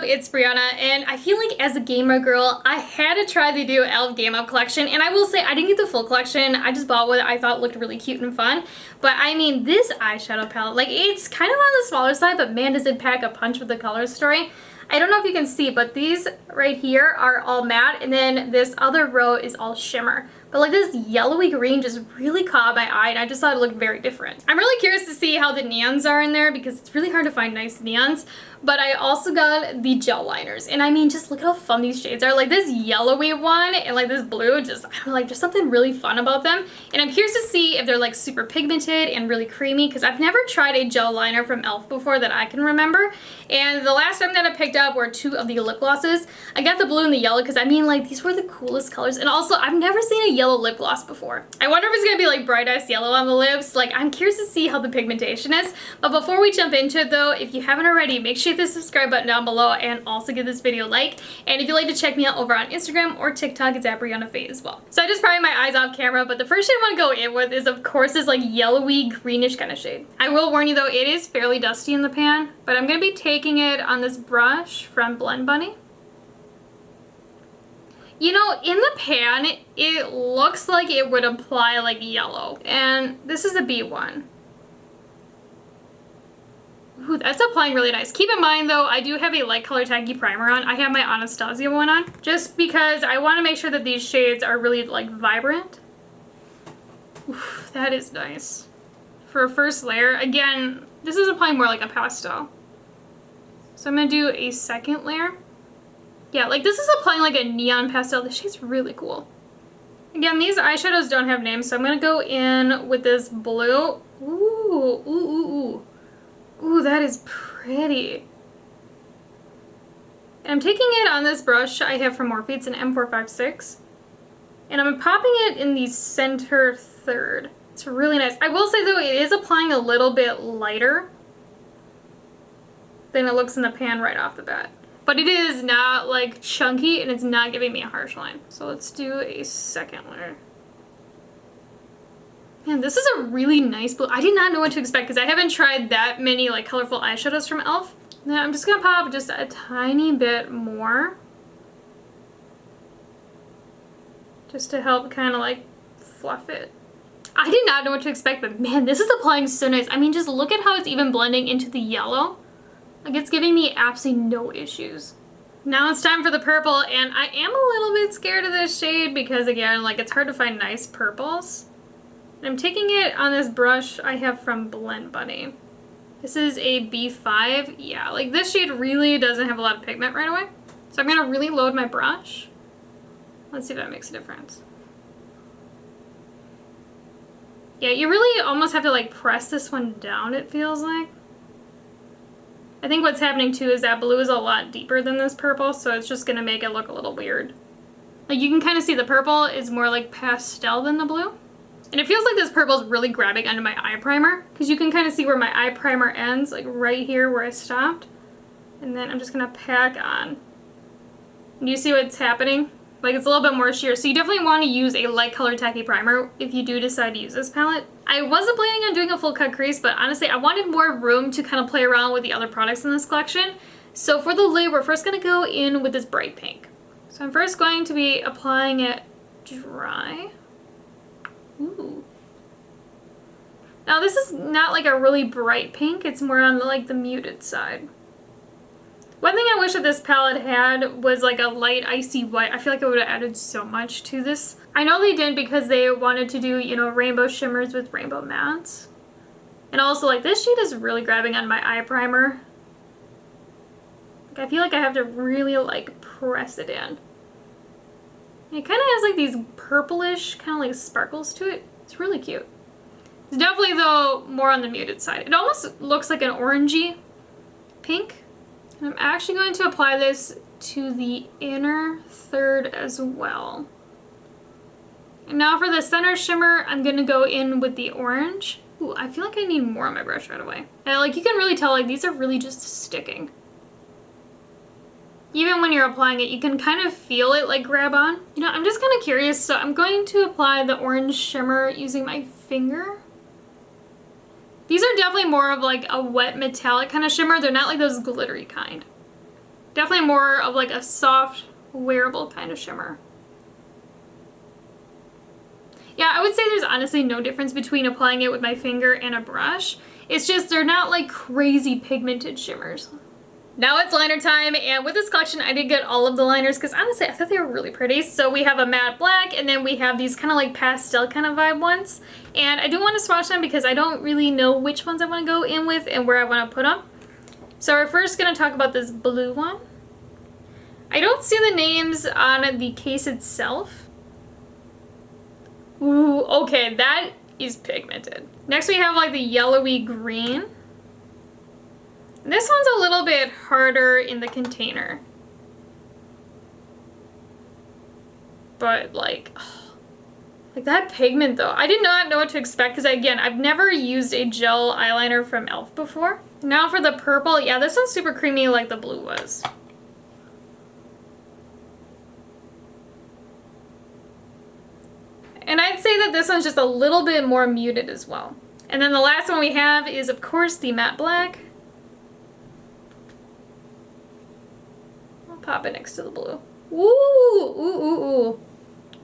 it's Breyonna, and I feel like as a gamer girl, I had to try the new e.l.f. Game Up collection, and I will say I didn't get the full collection. I just bought what I thought looked really cute and fun. But I mean, this eyeshadow palette, like, it's kind of on the smaller side, but man, does it pack a punch with the color story. I don't know if you can see, but these right here are all matte, and then this other row is all shimmer. But like this yellowy green just really caught my eye, and I just thought it looked very different. I'm really curious to see how the neons are in there because it's really hard to find nice neons. But I also got the gel liners, and I mean, just look at how fun these shades are. Like this yellowy one and like this blue, just, I don't know, like just something really fun about them. And I'm curious to see if they're like super pigmented and really creamy because I've never tried a gel liner from e.l.f. before that I can remember. And the last time that I picked up were two of the lip glosses. I got the blue and the yellow because I mean, like, these were the coolest colors. And also, I've never seen a yellow lip gloss before. I wonder if it's gonna be like bright ice yellow on the lips. Like, I'm curious to see how the pigmentation is. But before we jump into it though, if you haven't already, make sure you hit the subscribe button down below and also give this video a like. And if you'd like to check me out over on Instagram or TikTok, it's at Breyonna as well. So I just pried my eyes off camera, but the first shade I want to go in with is of course this like yellowy greenish kind of shade. I will warn you though, it is fairly dusty in the pan, but I'm gonna be taking it on this brush from Blend Bunny. You know, in the pan, it looks like it would apply like yellow. And this is a B1. Ooh, that's applying really nice. Keep in mind though, I do have a light color tacky primer on. I have my Anastasia one on, just because I want to make sure that these shades are really like vibrant. Oof, that is nice. For a first layer, again, this is applying more like a pastel. So I'm gonna do a second layer. Yeah, like this is applying like a neon pastel. This shade's really cool. Again, these eyeshadows don't have names, so I'm gonna go in with this blue. Ooh, ooh, ooh, ooh. Ooh, that is pretty. And I'm taking it on this brush I have from Morphe. It's an M456. And I'm popping it in the center third. It's really nice. I will say though, it is applying a little bit lighter than it looks in the pan right off the bat. But it is not like chunky and it's not giving me a harsh line. So let's do a second layer. Man, this is a really nice blue. I did not know what to expect because I haven't tried that many like colorful eyeshadows from e.l.f. Then I'm just gonna pop just a tiny bit more. Just to help kind of like fluff it. I did not know what to expect, but man, this is applying so nice. I mean, just look at how it's even blending into the yellow. Like it's giving me absolutely no issues. Now it's time for the purple, and I am a little bit scared of this shade because again, like it's hard to find nice purples. And I'm taking it on this brush I have from Blend Bunny. This is a B5. Yeah, like this shade really doesn't have a lot of pigment right away. So I'm gonna really load my brush. Let's see if that makes a difference. Yeah, you really almost have to like press this one down, it feels like. I think what's happening too is that blue is a lot deeper than this purple, so it's just gonna make it look a little weird. Like you can kind of see the purple is more like pastel than the blue. And it feels like this purple is really grabbing onto my eye primer because you can kind of see where my eye primer ends, like right here where I stopped. And then I'm just gonna pack on. And you see what's happening? Like it's a little bit more sheer. So you definitely want to use a light color tacky primer if you do decide to use this palette. I wasn't planning on doing a full cut crease, but honestly I wanted more room to kind of play around with the other products in this collection. So for the lid, we're first gonna go in with this bright pink. So I'm first going to be applying it dry. Ooh. Now this is not like a really bright pink, it's more on the muted side. One thing I wish that this palette had was like a light icy white. I feel like it would have added so much to this. I know they didn't because they wanted to do, you know, rainbow shimmers with rainbow mattes. And also like this shade is really grabbing on my eye primer. Like, I feel like I have to really like press it in. It kind of has like these purplish kind of like sparkles to it. It's really cute. It's definitely though more on the muted side. It almost looks like an orangey pink. And I'm actually going to apply this to the inner third as well. And now for the center shimmer, I'm going to go in with the orange. Ooh, I feel like I need more on my brush right away. And like you can really tell like these are really just sticking. Even when you're applying it, you can kind of feel it like grab on. You know, I'm just kind of curious, so I'm going to apply the orange shimmer using my finger. These are definitely more of like a wet metallic kind of shimmer. They're not like those glittery kind. Definitely more of like a soft, wearable kind of shimmer. Yeah, I would say there's honestly no difference between applying it with my finger and a brush. It's just they're not like crazy pigmented shimmers. Now it's liner time, and with this collection I did get all of the liners because honestly I thought they were really pretty. So we have a matte black, and then we have these kind of like pastel kind of vibe ones. And I do want to swatch them because I don't really know which ones I want to go in with and where I want to put them. So we're first going to talk about this blue one. I don't see the names on the case itself. Ooh, okay, that is pigmented. Next we have like the yellowy green. This one's a little bit harder in the container. But like that pigment though. I did not know what to expect because again, I've never used a gel eyeliner from e.l.f. before. Now for the purple, yeah, this one's super creamy like the blue was. And I'd say that this one's just a little bit more muted as well. And then the last one we have is of course the matte black. Pop it next to the blue. Ooh, ooh, ooh, ooh.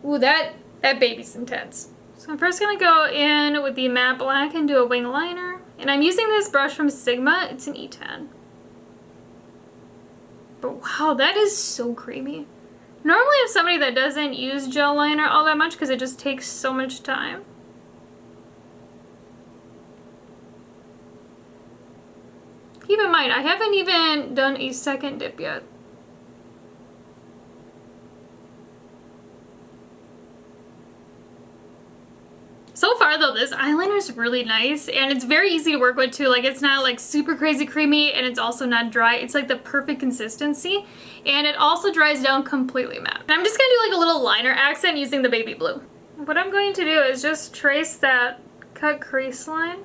Ooh, that baby's intense. So I'm first gonna go in with the matte black and do a wing liner. And I'm using this brush from Sigma. It's an E10. But wow, that is so creamy. Normally I'm somebody that doesn't use gel liner all that much because it just takes so much time. Keep in mind, I haven't even done a second dip yet. So far though, this eyeliner is really nice and it's very easy to work with too. Like it's not like super crazy creamy and it's also not dry. It's like the perfect consistency and it also dries down completely matte. And I'm just gonna do like a little liner accent using the baby blue. What I'm going to do is just trace that cut crease line.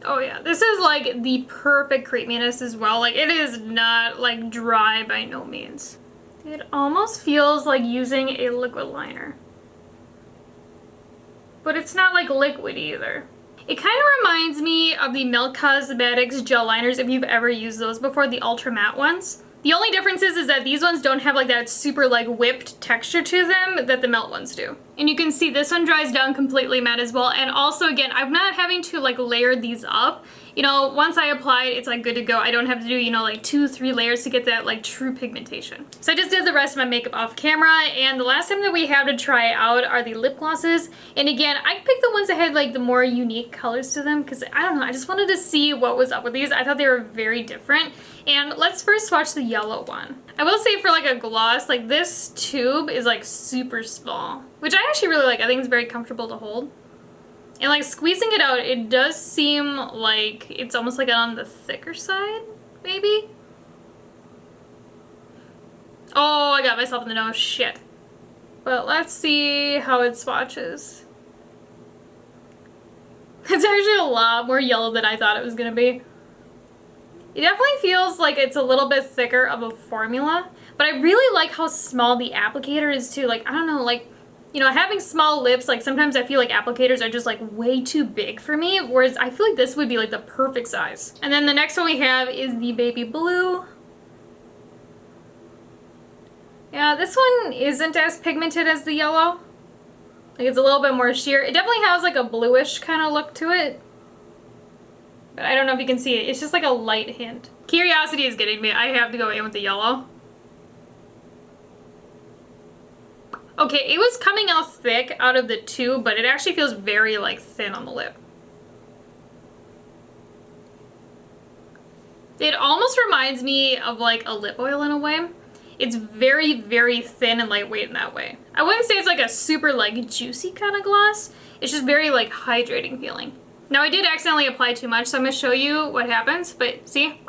Oh yeah, this is like the perfect creaminess as well. Like it is not like dry by no means. It almost feels like using a liquid liner. But it's not like liquid either. It kind of reminds me of the Milk Cosmetics gel liners if you've ever used those before, the ultra matte ones. The only difference is that these ones don't have like that super like whipped texture to them that the Melt ones do. And you can see this one dries down completely matte as well. And also again, I'm not having to like layer these up. You know, once I apply it, it's like good to go. I don't have to do, you know, like 2-3 layers to get that like true pigmentation. So I just did the rest of my makeup off camera, and the last time that we have to try out are the lip glosses. And again, I picked the ones that had like the more unique colors to them because I don't know, I just wanted to see what was up with these. I thought they were very different. And let's first swatch the yellow one. I will say for like a gloss, like this tube is like super small, which I actually really like. I think it's very comfortable to hold. And like squeezing it out, it does seem like it's almost like on the thicker side, maybe? Oh, I got myself in the nose, shit. But let's see how it swatches. It's actually a lot more yellow than I thought it was gonna be. It definitely feels like it's a little bit thicker of a formula, but I really like how small the applicator is too. Like, I don't know, like, you know, having small lips, like sometimes I feel like applicators are just like way too big for me, whereas I feel like this would be like the perfect size. And then the next one we have is the baby blue. Yeah, this one isn't as pigmented as the yellow. Like it's a little bit more sheer. It definitely has like a bluish kind of look to it. But I don't know if you can see it. It's just like a light hint. Curiosity is getting me. I have to go in with the yellow. Okay, it was coming out thick out of the two, but it actually feels very like thin on the lip. It almost reminds me of like a lip oil in a way. It's very, very thin and lightweight in that way. I wouldn't say it's like a super like juicy kind of gloss. It's just very like hydrating feeling. Now I did accidentally apply too much, so I'm gonna show you what happens, but see?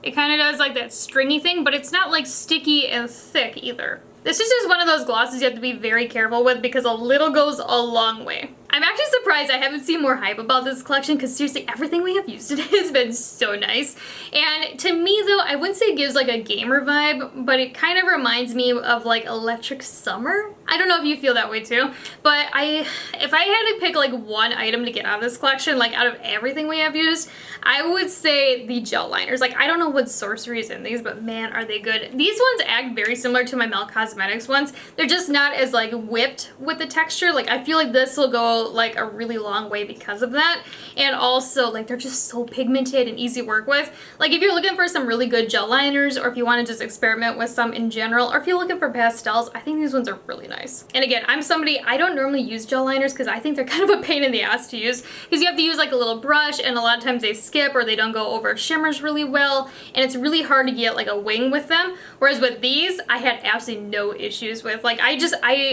It kind of does like that stringy thing, but it's not like sticky and thick either. This is just one of those glosses you have to be very careful with because a little goes a long way. I'm actually surprised I haven't seen more hype about this collection because seriously, everything we have used today has been so nice. And to me though, I wouldn't say it gives like a gamer vibe, but it kind of reminds me of like Electric Summer. I don't know if you feel that way too, but if I had to pick like one item to get out of this collection, like out of everything we have used, I would say the gel liners. Like, I don't know what sorcery is in these, but man, are they good. These ones act very similar to my Mel Cosmetics ones. They're just not as like whipped with the texture. Like, I feel like this will go like a really long way because of that. And also, like, they're just so pigmented and easy to work with. Like, if you're looking for some really good gel liners, or if you want to just experiment with some in general, or if you're looking for pastels, I think these ones are really nice. And again, I'm somebody, I don't normally use gel liners because I think they're kind of a pain in the ass to use, because you have to use like a little brush, and a lot of times they skip or they don't go over shimmers really well, and it's really hard to get like a wing with them. Whereas with these, I had absolutely no issues with. Like, I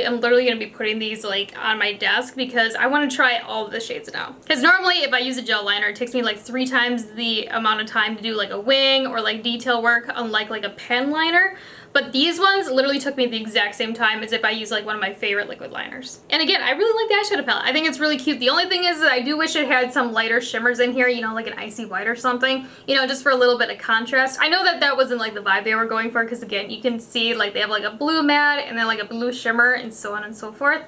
am literally going to be putting these like on my desk because I want to try all of the shades now. Because normally if I use a gel liner, it takes me like 3 times the amount of time to do like a wing or like detail work, unlike like a pen liner. But these ones literally took me the exact same time as if I use like one of my favorite liquid liners. And again, I really like the eyeshadow palette. I think it's really cute. The only thing is that I do wish it had some lighter shimmers in here, you know, like an icy white or something, you know, just for a little bit of contrast. I know that that wasn't like the vibe they were going for, because again, you can see like they have like a blue matte and then like a blue shimmer and so on and so forth.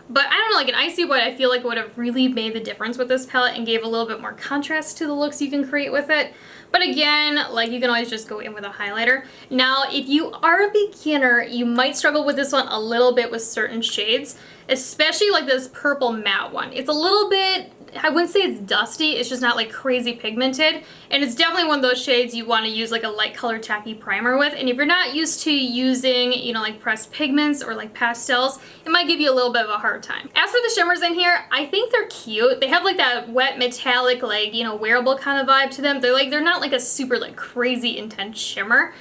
But I don't know, like an icy white I feel like would have really made the difference with this palette and gave a little bit more contrast to the looks you can create with it. But again, like, you can always just go in with a highlighter. Now, if you are a beginner, you might struggle with this one a little bit with certain shades, especially like this purple matte one. It's a little bit, I wouldn't say it's dusty, it's just not like crazy pigmented. And it's definitely one of those shades you want to use like a light color tacky primer with. And if you're not used to using, you know, like pressed pigments or like pastels, it might give you a little bit of a hard time. As for the shimmers in here, I think they're cute. They have like that wet metallic, like, you know, wearable kind of vibe to them. They're not like a super like crazy intense shimmer.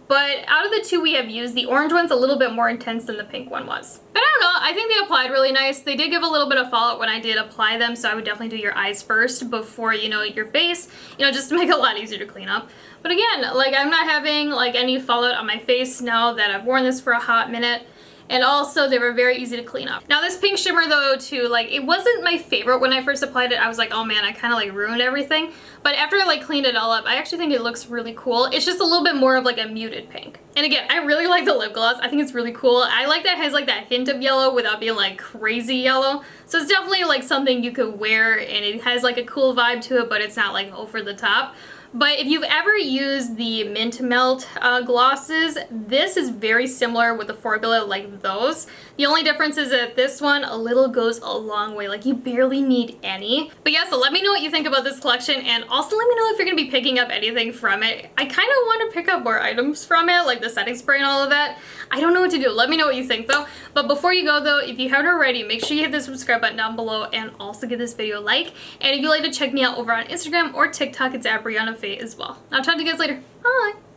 But out of the two we have used, the orange one's a little bit more intense than the pink one was. But I don't know, I think they applied really nice. They did give a little bit of fallout when I did apply them, so I would definitely do your eyes first before, you know, your face, you know, just to make it a lot easier to clean up. But again, like, I'm not having like any fallout on my face now that I've worn this for a hot minute. And also, they were very easy to clean up. Now this pink shimmer though too, like, it wasn't my favorite when I first applied it. I was like, oh man, I kind of like ruined everything. But after I like cleaned it all up, I actually think it looks really cool. It's just a little bit more of like a muted pink. And again, I really like the lip gloss. I think it's really cool. I like that it has like that hint of yellow without being like crazy yellow. So it's definitely like something you could wear, and it has like a cool vibe to it, but it's not like over the top. But if you've ever used the Mint Melt glosses, this is very similar with the formula like those. The only difference is that this one, a little goes a long way. Like, you barely need any. But yeah, so let me know what you think about this collection, and also let me know if you're going to be picking up anything from it. I kind of want to pick up more items from it, like the setting spray and all of that. I don't know what to do. Let me know what you think though. But before you go though, if you haven't already, make sure you hit the subscribe button down below, and also give this video a like. And if you'd like to check me out over on Instagram or TikTok, it's at Breyonna as well. I'll talk to you guys later. Bye!